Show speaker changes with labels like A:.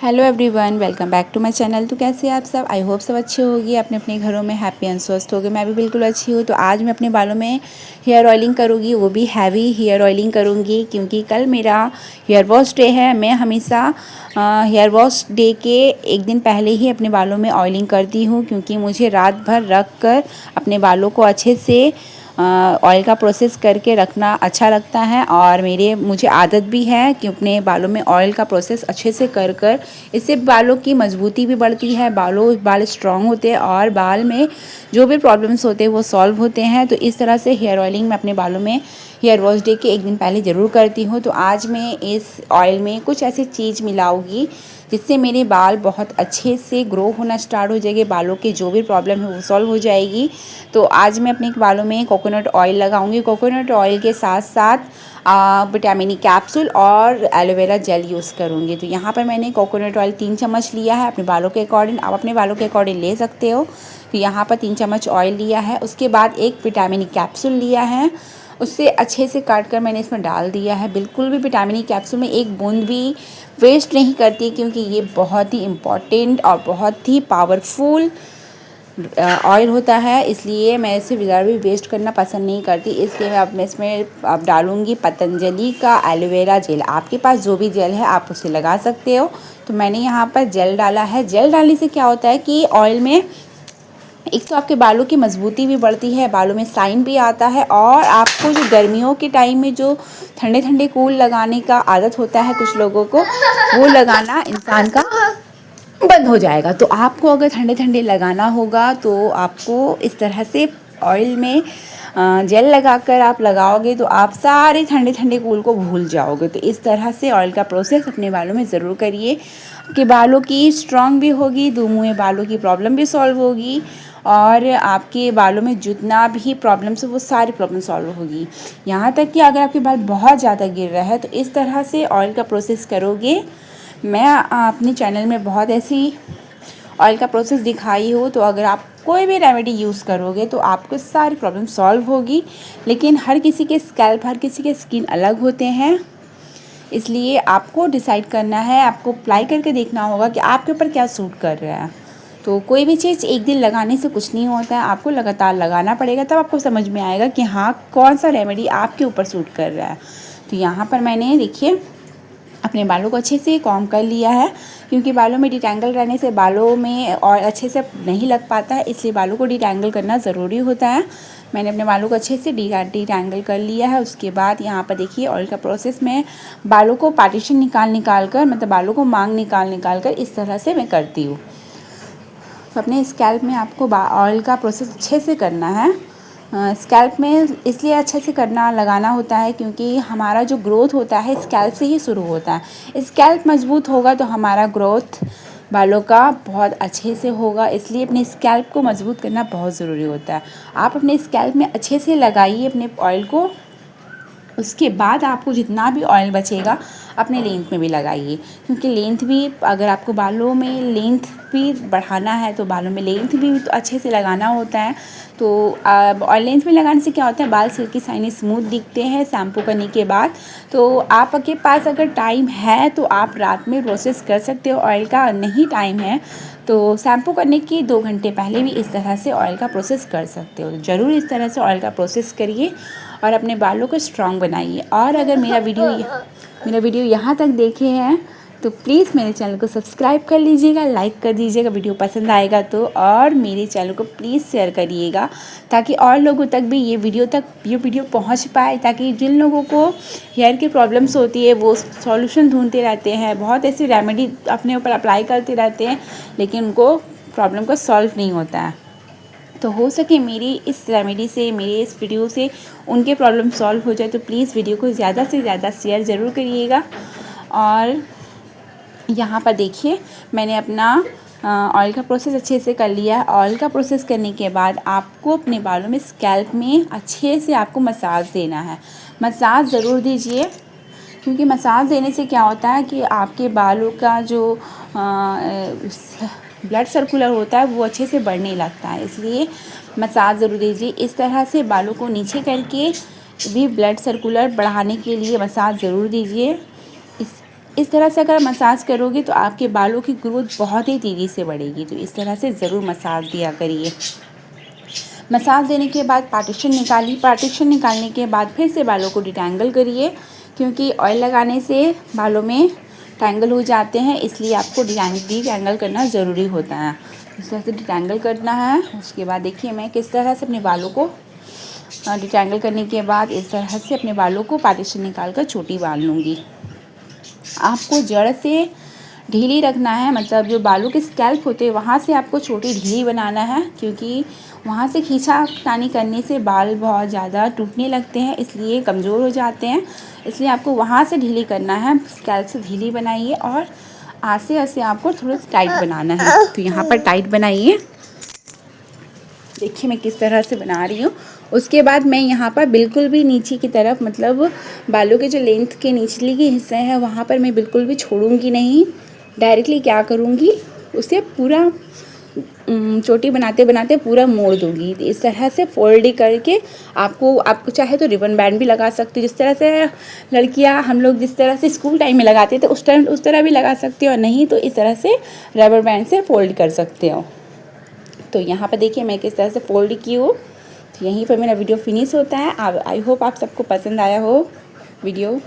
A: Hello everyone, welcome back to my channel. तो कैसे हैं आप सब? आई होप सब अच्छे होगी, अपने अपने घरों में हैप्पी एंड स्वस्थ होगे। मैं भी बिल्कुल अच्छी हूँ। तो आज मैं अपने बालों में हेयर ऑयलिंग करूँगी, वो भी हैवी हेयर ऑयलिंग करूँगी क्योंकि कल मेरा हेयर वॉश डे है। मैं हमेशा हेयर वॉश डे के एक दिन पहले ही अपने बालों में ऑयलिंग करती हूँ क्योंकि मुझे रात भर रख कर अपने बालों को अच्छे से ऑयल का प्रोसेस करके रखना अच्छा लगता है। और मुझे आदत भी है कि अपने बालों में ऑयल का प्रोसेस अच्छे से कर कर इससे बालों की मजबूती भी बढ़ती है, बाल स्ट्रॉन्ग होते हैं और बाल में जो भी प्रॉब्लम्स होते हैं वो सॉल्व होते हैं। तो इस तरह से हेयर ऑयलिंग मैं अपने बालों में हेयर वॉश डे के एक दिन पहले ज़रूर करती हूँ। तो आज मैं इस ऑयल में कुछ ऐसी चीज़ मिलाऊंगी जिससे मेरे बाल बहुत अच्छे से ग्रो होना स्टार्ट हो जाएंगे, बालों के जो भी प्रॉब्लम है वो सॉल्व हो जाएगी। तो आज मैं अपने बालों में कोकोनट ऑयल लगाऊंगी। कोकोनट ऑयल के साथ साथ विटामिन ई कैप्सूल और एलोवेरा जेल यूज़ करूँगी। तो यहाँ पर मैंने कोकोनट ऑयल 3 चम्मच लिया है अपने बालों के अकॉर्डिंग। आप अपने बालों के अकॉर्डिंग ले सकते हो। तो यहाँ पर 3 चम्मच ऑयल लिया है। उसके बाद एक विटामिन ई कैप्सूल लिया है, उससे अच्छे से काट कर मैंने इसमें डाल दिया है। बिल्कुल भी विटामिन ई कैप्सूल में एक बूंद भी वेस्ट नहीं करती क्योंकि ये बहुत ही इम्पॉर्टेंट और बहुत ही पावरफुल ऑयल होता है, इसलिए मैं इसे ज़रा भी वेस्ट करना पसंद नहीं करती। इसलिए मैं इसमें अब डालूँगी पतंजलि का एलोवेरा जेल। आपके पास जो भी जेल है आप उसे लगा सकते हो। तो मैंने यहाँ पर जेल डाला है। जेल डालने से क्या होता है कि ऑयल में एक तो आपके बालों की मजबूती भी बढ़ती है, बालों में शाइन भी आता है और आपको जो गर्मियों के टाइम में जो ठंडे ठंडे कूल लगाने का आदत होता है कुछ लोगों को, वो लगाना इंसान का बंद हो जाएगा। तो आपको अगर ठंडे ठंडे लगाना होगा तो आपको इस तरह से ऑयल में जेल लगाकर आप लगाओगे तो आप सारे ठंडे ठंडे कूल को भूल जाओगे। तो इस तरह से ऑयल का प्रोसेस अपने बालों में ज़रूर करिए कि बालों की स्ट्रॉन्ग भी होगी, धुएं बालों की प्रॉब्लम भी सॉल्व होगी और आपके बालों में जितना भी प्रॉब्लम्स है वो सारी प्रॉब्लम सॉल्व होगी। यहाँ तक कि अगर आपके बाल बहुत ज़्यादा गिर रहा है तो इस तरह से ऑयल का प्रोसेस करोगे। मैं अपने चैनल में बहुत ऐसी ऑयल का प्रोसेस दिखाई हूँ। तो अगर आप कोई भी रेमेडी यूज़ करोगे तो आपको सारी प्रॉब्लम सॉल्व होगी। लेकिन हर किसी के स्कैल्प, हर किसी के स्किन अलग होते हैं, इसलिए आपको डिसाइड करना है, आपको अप्लाई करके देखना होगा कि आपके ऊपर क्या सूट कर रहा है। तो कोई भी चीज़ एक दिन लगाने से कुछ नहीं होता है, आपको लगातार लगाना पड़ेगा, तब आपको समझ में आएगा कि हाँ कौन सा रेमेडी आपके ऊपर सूट कर रहा है। तो यहाँ पर मैंने देखिए अपने बालों को अच्छे से कॉम्ब कर लिया है क्योंकि बालों में डिटैंगल रहने से बालों में और अच्छे से नहीं लग पाता है, इसलिए बालों को डिटैंगल करना ज़रूरी होता है। मैंने अपने बालों को अच्छे से डिटैंगल कर लिया है। उसके बाद यहाँ पर देखिए ऑयल का प्रोसेस में बालों को पार्टीशन निकाल कर, मतलब बालों को मांग निकाल कर इस तरह से मैं करती हूँ। तो अपने स्कैल्प में आपको ऑयल का प्रोसेस अच्छे से करना है। स्कैल्प में इसलिए अच्छे से लगाना होता है क्योंकि हमारा जो ग्रोथ होता है स्कैल्प से ही शुरू होता है। स्कैल्प मजबूत होगा तो हमारा ग्रोथ बालों का बहुत अच्छे से होगा, इसलिए अपने स्कैल्प को मजबूत करना बहुत ज़रूरी होता है। आप अपने स्कैल्प में अच्छे से लगाइए अपने ऑयल को। उसके बाद आपको जितना भी ऑयल बचेगा अपने लेंथ में भी लगाइए क्योंकि लेंथ भी, अगर आपको बालों में लेंथ भी बढ़ाना है तो बालों में लेंथ भी तो अच्छे से लगाना होता है। तो ऑयल लेंथ में लगाने से क्या होता है, बाल सिल्की शाइनी स्मूथ दिखते हैं शैम्पू करने के बाद। तो आपके पास अगर टाइम है तो आप रात में प्रोसेस कर सकते हो ऑयल का, नहीं टाइम है तो शैम्पू करने के 2 घंटे पहले भी इस तरह से ऑयल का प्रोसेस कर सकते हो। ज़रूर इस तरह से ऑयल का प्रोसेस करिए और अपने बालों को स्ट्रॉन्ग बनाइए। और अगर मेरा वीडियो यहाँ तक देखे हैं तो प्लीज़ मेरे चैनल को सब्सक्राइब कर लीजिएगा, लाइक कर दीजिएगा वीडियो पसंद आएगा तो, और मेरे चैनल को प्लीज़ शेयर करिएगा ताकि और लोगों तक भी ये वीडियो पहुँच पाए, ताकि जिन लोगों को हेयर की प्रॉब्लम्स होती है वो सॉल्यूशन ढूंढते रहते हैं, बहुत ऐसी रेमेडी अपने ऊपर अप्लाई करते रहते हैं लेकिन उनको प्रॉब्लम का सॉल्व नहीं होता है। तो हो सके मेरी इस रेमेडी से, मेरे इस वीडियो से उनके प्रॉब्लम सॉल्व हो जाए तो प्लीज़ वीडियो को ज़्यादा से ज़्यादा शेयर ज़रूर करिएगा। और यहाँ पर देखिए मैंने अपना ऑयल का प्रोसेस अच्छे से कर लिया है। ऑयल का प्रोसेस करने के बाद आपको अपने बालों में स्कैल्प में अच्छे से आपको मसाज देना है। मसाज ज़रूर दीजिए क्योंकि मसाज देने से क्या होता है कि आपके बालों का जो ब्लड सर्कुलर होता है वो अच्छे से बढ़ने लगता है, इसलिए मसाज ज़रूर दीजिए। इस तरह से बालों को नीचे करके भी ब्लड सर्कुलर बढ़ाने के लिए मसाज ज़रूर दीजिए। इस तरह से अगर मसाज करोगे तो आपके बालों की ग्रोथ बहुत ही तेज़ी से बढ़ेगी। तो इस तरह से ज़रूर मसाज दिया करिए। मसाज देने के बाद पार्टीशन निकालिए। पार्टीशन निकालने के बाद फिर से बालों को डिटैंगल करिए, क्योंकि ऑयल लगाने से बालों में टैंगल हो जाते हैं, इसलिए आपको डिटैंगल करना ज़रूरी होता है। इस तरह से डिटैंगल करना है। उसके बाद देखिए मैं किस तरह से अपने बालों को डिटैंगल करने के बाद इस तरह से अपने बालों को पार्टीशन निकाल कर चोटी बांध लूँगी। आपको जड़ से ढीली रखना है, मतलब जो बालों के स्कैल्प होते हैं वहाँ से आपको चोटी ढीली बनाना है, क्योंकि वहाँ से खींचातानी करने से बाल बहुत ज़्यादा टूटने लगते हैं, इसलिए कमज़ोर हो जाते हैं। इसलिए आपको वहाँ से ढीली करना है, स्कैल्प से ढीली बनाइए और आस्ते आस्ते आपको थोड़ा सा टाइट बनाना है। तो यहाँ पर टाइट बनाइए। देखिए मैं किस तरह से बना रही हूँ। उसके बाद मैं यहाँ पर बिल्कुल भी नीचे की तरफ, मतलब बालों के जो लेंथ के निचली के हिस्से हैं वहाँ पर मैं बिल्कुल भी छोड़ूंगी नहीं। डायरेक्टली क्या करूँगी, उसे पूरा चोटी बनाते बनाते पूरा मोड़ दूँगी। इस तरह से फोल्ड करके आपको चाहे तो रिबन बैंड भी लगा सकते हो, जिस तरह से लड़कियां हम लोग जिस तरह से स्कूल टाइम में लगाते थे उस तरह भी लगा सकते हो, और नहीं तो इस तरह से रबर बैंड से फोल्ड कर सकते हो। तो यहाँ पर देखिए मैं किस तरह से फोल्ड की हूँ। तो यहीं पर मेरा वीडियो फिनिश होता है। आई होप आप सबको पसंद आया हो वीडियो।